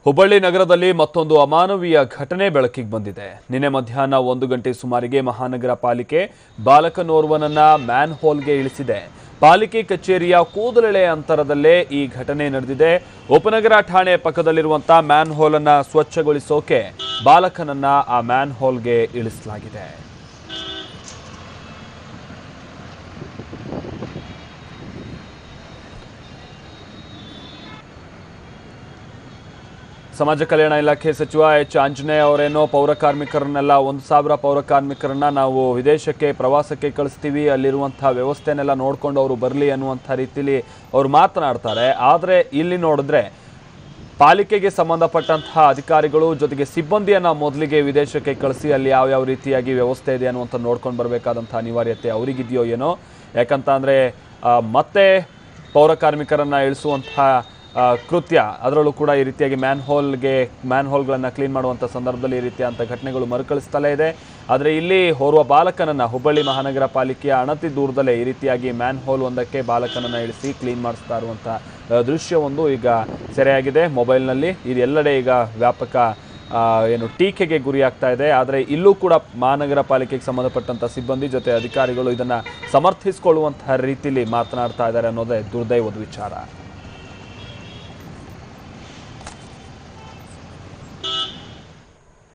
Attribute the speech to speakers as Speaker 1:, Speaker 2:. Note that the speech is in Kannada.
Speaker 1: ಹುಬ್ಬಳ್ಳಿ ನಗರದಲ್ಲಿ ಮತ್ತೊಂದು ಅಮಾನವೀಯ ಘಟನೆ ಬೆಳಕಿಗೆ ಬಂದಿದೆ. ನಿನ್ನೆ ಮಧ್ಯಾಹ್ನ 1 ಗಂಟೆ ಸುಮಾರಿಗೆ ಮಹಾನಗರ ಪಾಲಿಕೆ ಬಾಲಕನೋರ್ವನನ್ನ ಮ್ಯಾನ್ ಹೋಲ್ಗೆ ಇಳಿಸಿದೆ. ಪಾಲಿಕೆ ಕಚೇರಿಯ ಕೂದಲೆಳೆ ಅಂತರದಲ್ಲೇ ಈ ಘಟನೆ ನಡೆದಿದೆ. ಉಪನಗರ ಠಾಣೆ ಪಕ್ಕದಲ್ಲಿರುವಂತಹ ಮ್ಯಾನ್ ಹೋಲ್ ಅನ್ನು ಸ್ವಚ್ಛಗೊಳಿಸೋಕೆ ಬಾಲಕನನ್ನ ಆ ಮ್ಯಾನ್ ಹೋಲ್ಗೆ ಇಳಿಸಲಾಗಿದೆ. ಸಮಾಜ ಕಲ್ಯಾಣ ಇಲಾಖೆ ಸಚಿವ ಎಚ್ ಆಂಜನೇಯ ಅವರೇನೋ ಪೌರ ಕಾರ್ಮಿಕರನ್ನೆಲ್ಲ 1000 ಪೌರ ಕಾರ್ಮಿಕರನ್ನ ನಾವು ವಿದೇಶಕ್ಕೆ ಪ್ರವಾಸಕ್ಕೆ ಕಳಿಸ್ತೀವಿ, ಅಲ್ಲಿರುವಂತಹ ವ್ಯವಸ್ಥೆನೆಲ್ಲ ನೋಡ್ಕೊಂಡು ಅವರು ಬರಲಿ ಅನ್ನುವಂಥ ರೀತಿಯಲ್ಲಿ ಅವರು ಮಾತನಾಡ್ತಾರೆ. ಆದರೆ ಇಲ್ಲಿ ನೋಡಿದ್ರೆ ಪಾಲಿಕೆಗೆ ಸಂಬಂಧಪಟ್ಟಂತಹ ಅಧಿಕಾರಿಗಳು ಜೊತೆಗೆ ಸಿಬ್ಬಂದಿಯನ್ನು ಮೊದಲಿಗೆ ವಿದೇಶಕ್ಕೆ ಕಳಿಸಿ ಅಲ್ಲಿ ಯಾವ ರೀತಿಯಾಗಿ ವ್ಯವಸ್ಥೆ ಇದೆ ಅನ್ನುವಂಥ ನೋಡ್ಕೊಂಡು ಬರಬೇಕಾದಂಥ ಅನಿವಾರ್ಯತೆ ಅವರಿಗಿದೆಯೋ ಏನೋ. ಯಾಕಂತ ಅಂದರೆ ಮತ್ತೆ ಪೌರ ಕಾರ್ಮಿಕರನ್ನು ಇಳಿಸುವಂತಹ ಕೃತ್ಯ, ಅದರಲ್ಲೂ ಕೂಡ ಈ ರೀತಿಯಾಗಿ ಮ್ಯಾನ್ ಹೋಲ್ಗಳನ್ನು ಕ್ಲೀನ್ ಮಾಡುವಂಥ ಸಂದರ್ಭದಲ್ಲಿ ಈ ರೀತಿಯಂಥ ಘಟನೆಗಳು ಮರುಕಳಿಸ್ತಲೇ ಇದೆ. ಆದರೆ ಇಲ್ಲಿ ಓರ್ವ ಬಾಲಕನನ್ನು ಹುಬ್ಬಳ್ಳಿ ಮಹಾನಗರ ಪಾಲಿಕೆಯ ಅಣತಿ ದೂರದಲ್ಲೇ ಈ ರೀತಿಯಾಗಿ ಮ್ಯಾನ್ ಹೋಲ್ ಒಂದಕ್ಕೆ ಬಾಲಕನನ್ನು ಇಳಿಸಿ ಕ್ಲೀನ್ ಮಾಡಿಸ್ತಾ ಇರುವಂಥ ದೃಶ್ಯವೊಂದು ಈಗ ಸೆರೆಯಾಗಿದೆ ಮೊಬೈಲ್ನಲ್ಲಿ. ಇದೆಲ್ಲೆಡೆ ಈಗ ವ್ಯಾಪಕ ಟೀಕೆಗೆ ಗುರಿಯಾಗ್ತಾ ಇದೆ. ಆದರೆ ಇಲ್ಲೂ ಕೂಡ ಮಹಾನಗರ ಪಾಲಿಕೆಗೆ ಸಂಬಂಧಪಟ್ಟಂಥ ಸಿಬ್ಬಂದಿ ಜೊತೆ ಅಧಿಕಾರಿಗಳು ಇದನ್ನು ಸಮರ್ಥಿಸಿಕೊಳ್ಳುವಂತಹ ರೀತಿಯಲ್ಲಿ ಮಾತನಾಡ್ತಾ ಇದ್ದಾರೆ ಅನ್ನೋದೇ ದುರ್ದೈವದ ವಿಚಾರ.